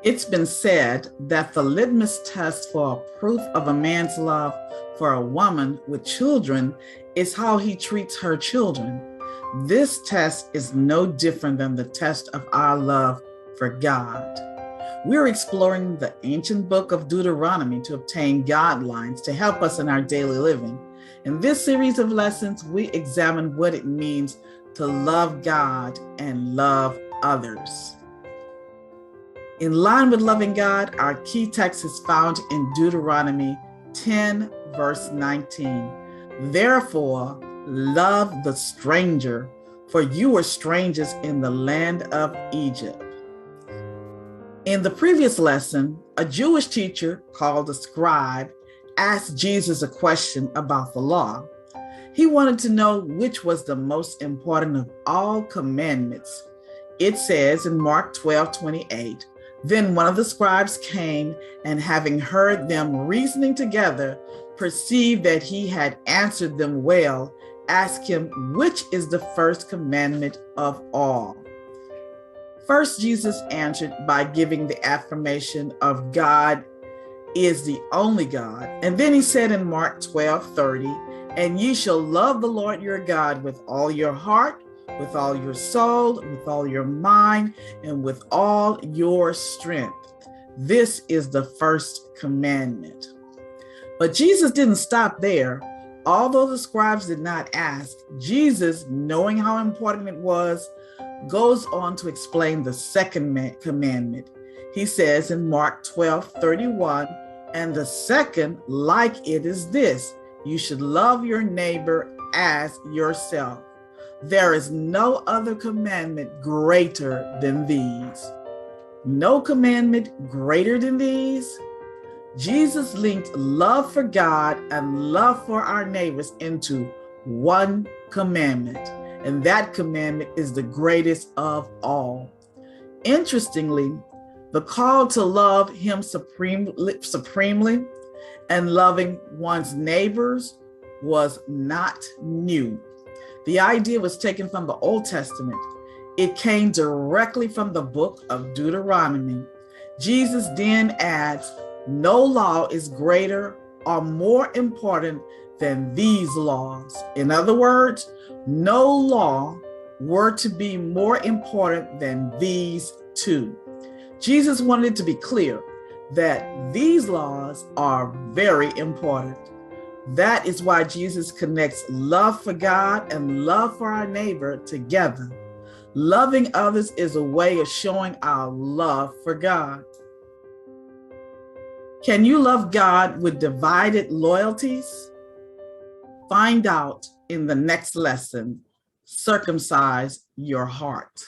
It's been said that the litmus test for a proof of a man's love for a woman with children is how he treats her children. This test is no different than the test of our love for God. We're exploring the Ancient Book of Deuteronomy to obtain guidelines to help us in our daily living. In this series of lessons, we examine what it means to love God and love others. In line with loving God, our key text is found in Deuteronomy 10, verse 19. Therefore, love the stranger, for you were strangers in the land of Egypt. In the previous lesson, a Jewish teacher called a scribe asked Jesus a question about the law. He wanted to know which was the most important of all commandments. It says in Mark 12:28, then one of the scribes came, and having heard them reasoning together, perceived that he had answered them well, asked him, which is the first commandment of all? First, Jesus answered by giving the affirmation of God is the only God. And then he said in Mark 12:30, and ye shall love the Lord your God with all your heart, with all your soul, with all your mind, and with all your strength. This is the first commandment. But Jesus didn't stop there. Although the scribes did not ask, Jesus, knowing how important it was, goes on to explain the second commandment. He says in Mark 12:31, and the second like it is this, you should love your neighbor as yourself. There is no other commandment greater than these. No commandment greater than these. Jesus linked love for God and love for our neighbors into one commandment, and that commandment is the greatest of all. Interestingly, the call to love Him supremely and loving one's neighbors was not new. The idea was taken from the Old Testament. It came directly from the book of Deuteronomy. Jesus then adds, no law is greater or more important than these laws. In other words, no law were to be more important than these two. Jesus wanted it to be clear that these laws are very important. That is why Jesus connects love for God and love for our neighbor together. Loving others is a way of showing our love for God. Can you love God with divided loyalties? Find out in the next lesson, Circumcise Your Heart.